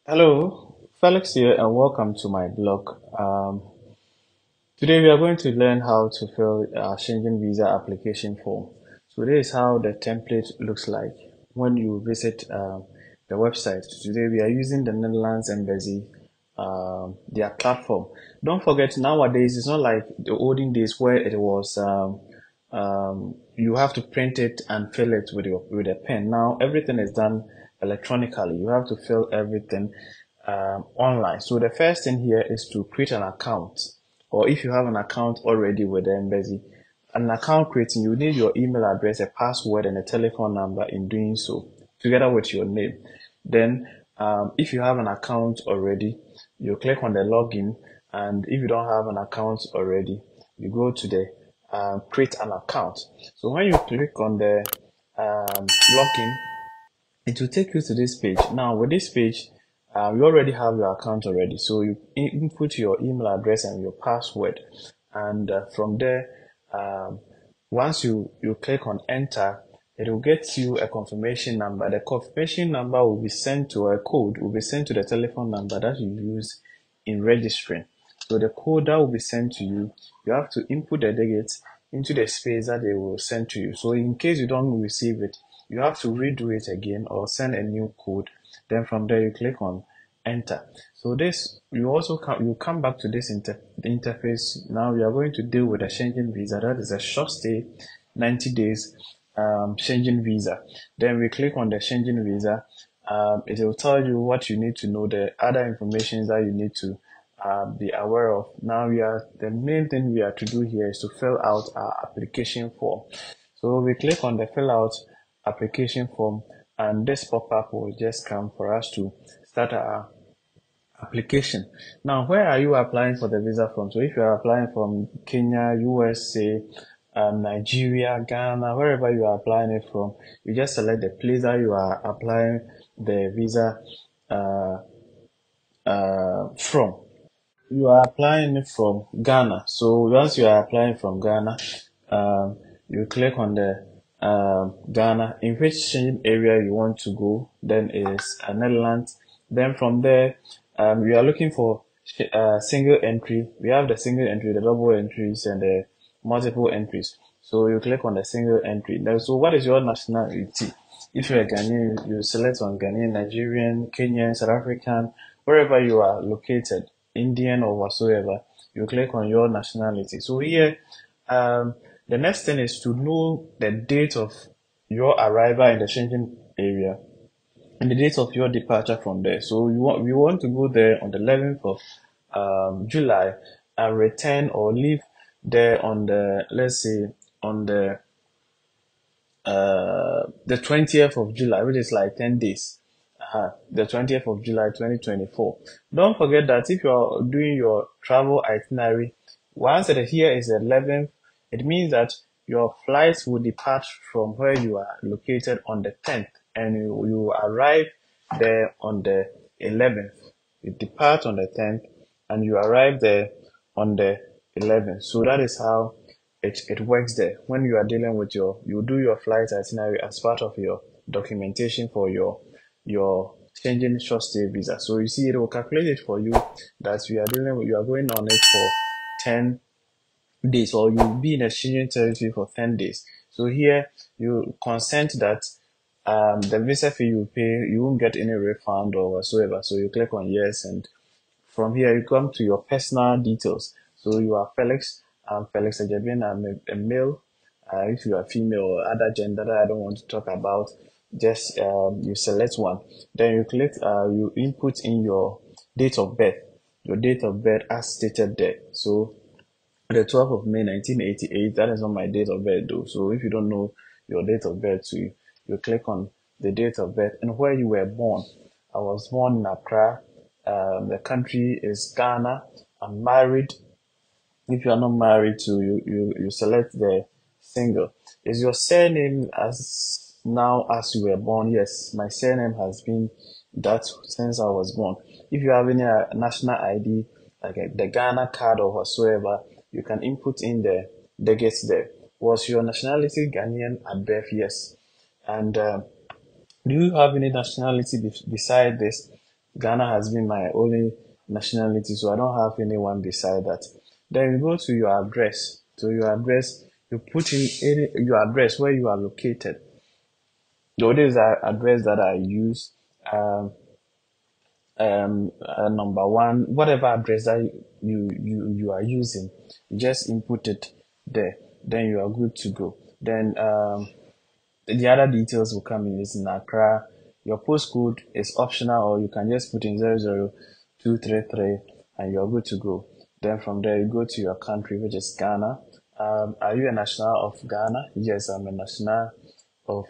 Hello, Felix here, and welcome to my blog. Today we are going to learn how to fill a Schengen visa application form. So this is how the template looks like when you visit the website. Today we are using the Netherlands Embassy, their platform. Don't forget, nowadays it's not like the olden days where it was you have to print it and fill it with a pen. Now everything is done electronically. You have to fill everything online. So the first thing here is to create an account, or if you have an account already with the embassy, an account creating, you need your email address, a password, and a telephone number in doing so, together with your name. Then, if you have an account already, you click on the login, and if you don't have an account already, you go to the create an account. So when you click on the login, it will take you to this page. Now with this page, you already have your account already. So you input your email address and your password. And from there, once you click on enter, it will get you a confirmation number. The confirmation number will be sent to a code, will be sent to the telephone number that you use in registering. So the code that will be sent to you, you have to input the digits into the space that they will send to you. So in case you don't receive it, you have to redo it again or send a new code. Then from there you click on enter. So this you come back to this interface. Now we are going to deal with a Schengen visa. That is a short stay, 90 days Schengen visa. Then we click on the Schengen visa. It will tell you what you need to know, the other information that you need to be aware of. Now the main thing we are to do here is to fill out our application form. So we click on the fill out application form, and this pop-up will just come for us to start our application. Now, where are you applying for the visa from? So if you are applying from Kenya, USA, Nigeria, Ghana, wherever you are applying it from, you just select the place that you are applying the visa uh, from. You are applying it from Ghana. So once you are applying from Ghana, you click on the Ghana, in which Schengen area you want to go. Then is Netherlands. Then from there, we are looking for single entry. We have the single entry, the double entries, and the multiple entries. So you click on the single entry. Now, so what is your nationality? If you're a Ghanaian, you select on Ghanaian, Nigerian, Kenyan, South African, wherever you are located, Indian or whatsoever, you click on your nationality. So here, the next thing is to know the date of your arrival in the Schengen area and the date of your departure from there. So we want to go there on the 11th of July and return or leave there on the, let's say, on the 20th of July, which is like 10 days. The 20th of July 2024. Don't forget that if you're doing your travel itinerary, once it here is the 11th, it means that your flights will depart from where you are located on the 10th, and you arrive there on the 11th. You depart on the 10th and you arrive there on the 11th. So that is how it works there. When you are dealing with you do your flight itinerary as part of your documentation for your Schengen short stay visa. So you see, it will calculate it for you that you are going on it for 10 days, or you'll be in a Schengen territory for 10 days. So here you consent that the visa fee you pay, you won't get any refund or whatsoever. So you click on yes, and from here you come to your personal details. So you are Felix. I'm Felix Ajabin. I'm a male. If you are female or other gender that I don't want to talk about, just you select one. Then you click, you input in your date of birth, as stated there. So the 12th of May 1988, that is not my date of birth though. So if you don't know your date of birth, so you click on the date of birth and where you were born. I was born in Accra. The country is Ghana. I'm married. If you are not married to, you select the single. Is your surname as now as you were born? Yes, my surname has been that since I was born. If you have any national ID, like the Ghana card or whatsoever, you can input in the digits there. Was your nationality Ghanaian at birth? Yes. And do you have any nationality beside this? Ghana has been my only nationality, so I don't have anyone beside that. Then you go to your address. So your address, you put in your address where you are located. So this is the address that I use. Um, Number one, whatever address that you are using, you just input it there. Then you are good to go. Then the other details will come in. It's in Accra. Your postcode is optional, or you can just put in 00233 and you're good to go. Then from there, you go to your country, which is Ghana. Are you a national of Ghana? Yes, I'm a national of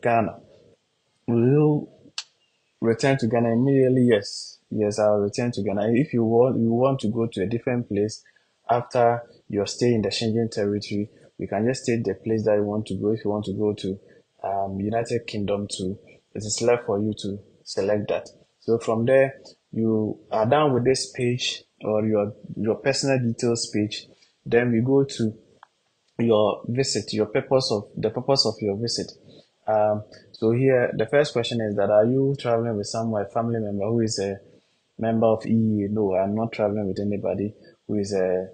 Ghana. Will you return to Ghana immediately? Yes. Yes, I'll return to Ghana. If you want to go to a different place after your stay in the Schengen territory, you can just state the place that you want to go. If you want to go to United Kingdom too, it is left for you to select that. So from there, you are done with this page, or your personal details page. Then we go to your visit, the purpose of your visit. So here, the first question is that, are you traveling with someone, a family member who is a member of EEA? No, I'm not traveling with anybody who is an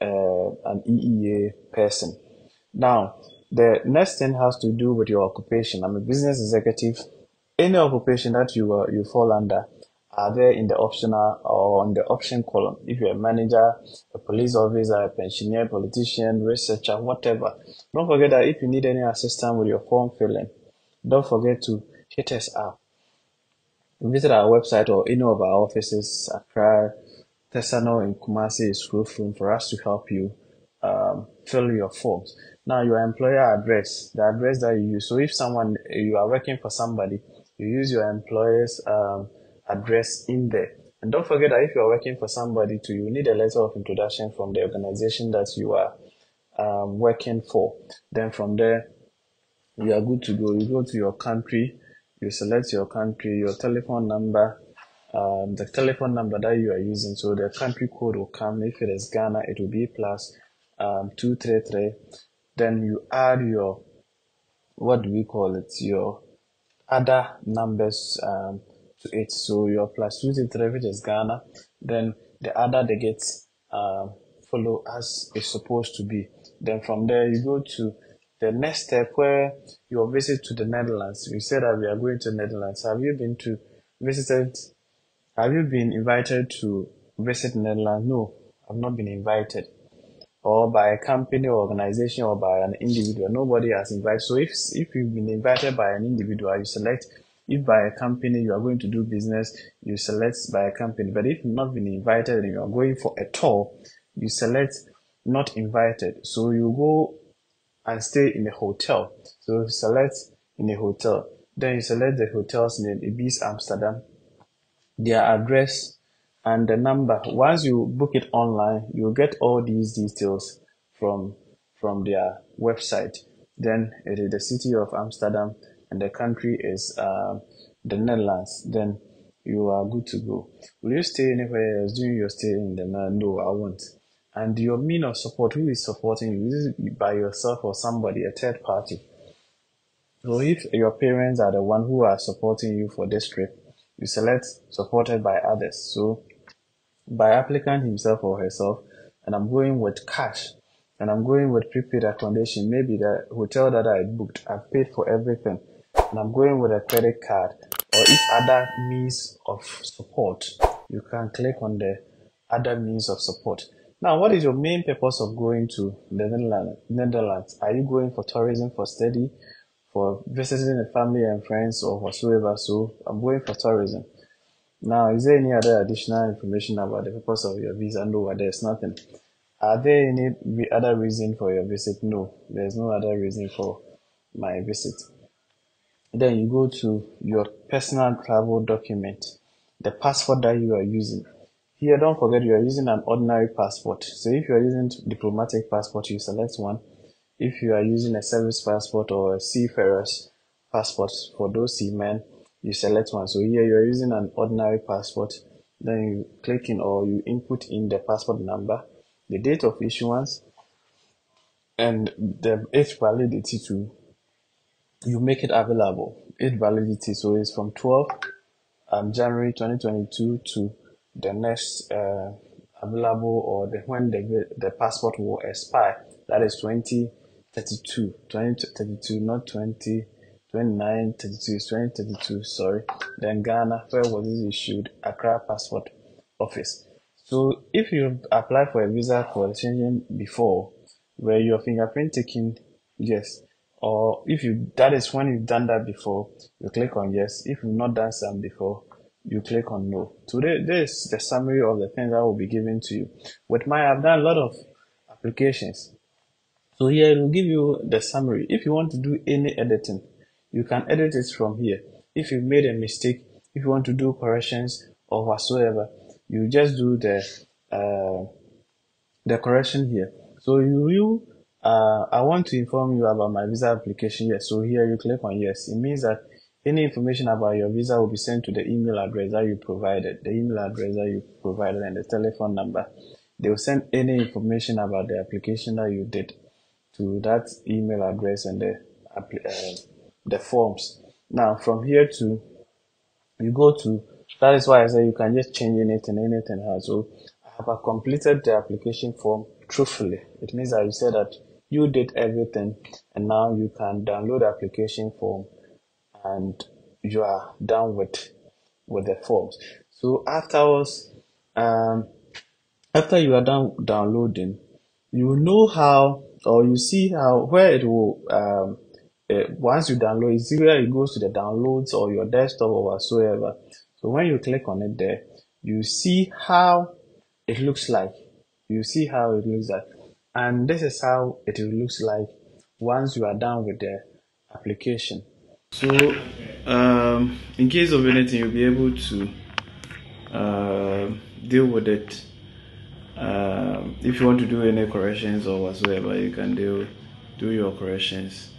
EEA person. Now, the next thing has to do with your occupation. I'm a business executive. Any occupation that you fall under are there in the optional or on the option column. If you're a manager, a police officer, a pensioner, politician, researcher, whatever. Don't forget that if you need any assistance with your form filling, don't forget to hit us up. Visit our website or any of our offices, Accra, Tesano, and Kumasi is room for us to help you fill your forms. Now, your employer address, the address that you use. So if you are working for somebody, you use your employer's address in there. And don't forget that if you are working for somebody too, you need a letter of introduction from the organization that you are working for. Then from there, you are good to go. You go to your country, you select your country, your telephone number, the telephone number that you are using. So the country code will come. If it is Ghana, it will be plus 233. Then you add your, what do we call it? Your other numbers to it. So your plus 233, which is Ghana, then the other they get follow as it's supposed to be. Then from there you go to the next step where your visit to the Netherlands. We said that we are going to Netherlands. Visited? Have you been invited to visit Netherlands? No, I've not been invited. Or by a company or organization or by an individual. Nobody has invited. So if you've been invited by an individual, you select. If by a company you are going to do business, you select by a company. But if you've not been invited and you are going for a tour, you select not invited. So you go and stay in a hotel. So you select in a hotel. Then you select the hotel's name, Ibis Amsterdam, their address, and the number. Once you book it online, you'll get all these details from their website. Then it is the city of Amsterdam and the country is the Netherlands. Then you are good to go. Will you stay anywhere else during your stay in the Netherlands? No, I won't. And your mean of support, who is supporting you? Is it by yourself or somebody, a third party? So if your parents are the one who are supporting you for this trip, you select supported by others. So by applicant himself or herself, and I'm going with cash, and I'm going with prepaid accommodation. Maybe the hotel that I booked, I've paid for everything, and I'm going with a credit card, or if other means of support, you can click on the other means of support. Now, what is your main purpose of going to the Netherlands? Are you going for tourism, for study, for visiting a family and friends, or whatsoever? So I'm going for tourism. Now, is there any other additional information about the purpose of your visa? No, there's nothing. Are there any other reason for your visit? No, there's no other reason for my visit. Then you go to your personal travel document, the passport that you are using. Here, don't forget you are using an ordinary passport. So if you are using diplomatic passport, you select one. If you are using a service passport or a seafarer's passport for those seamen, you select one. So here you are using an ordinary passport. Then you click in or you input in the passport number, the date of issuance, and its validity too. You make it available. Its validity, so it's from 12 January 2022 to the next available, or when the passport will expire. That is 2032, not 2029, 32, it's 2032, sorry. Then Ghana, where was it issued? Accra Passport Office. So if you apply for a visa for Schengen before, where your fingerprint taken, yes. Or if you, that is when you've done that before, you click on yes. If you've not done some before, you click on no. So this is the summary of the things that will be given to you. With my, I've done a lot of applications. So here it will give you the summary. If you want to do any editing, you can edit it from here. If you made a mistake, if you want to do corrections or whatsoever, you just do the correction here. So I want to inform you about my visa application. Yes, so here you click on yes. It means that any information about your visa will be sent to the email address that you provided, and the telephone number. They will send any information about the application that you did to that email address and the forms. Now from here to you go to, that is why I say you can just change anything else. So I have completed the application form truthfully. It means that you said that you did everything, and now you can download the application form and you are done with the forms. So afterwards, after you are done downloading, you know how, or you see how, where it will once you download, it's either it goes to the downloads or your desktop or whatsoever. So when you click on it there, you see how it looks like. And this is how it looks like once you are done with the application. So in case of anything, you'll be able to deal with it. If you want to do any corrections or whatsoever, you can do your corrections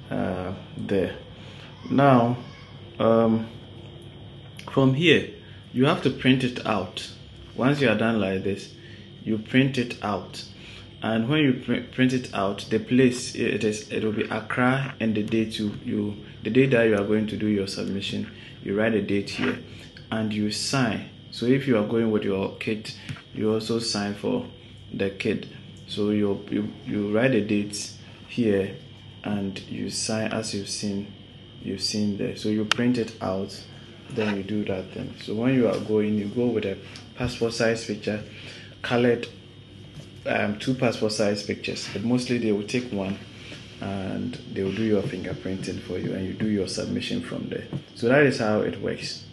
there. Now from here you have to print it out. Once you are done like this, you print it out, and when you print it out, the place it will be Accra, and the date the day that you are going to do your submission, you write a date here and you sign. So if you are going with your kit, you also sign for the kit. So you write a date here and you sign as you've seen there. So you print it out, then you do that thing. So when you are going, you go with a passport size picture, colored 2 passport size pictures, but mostly they will take one and they will do your fingerprinting for you, and you do your submission from there. So that is how it works.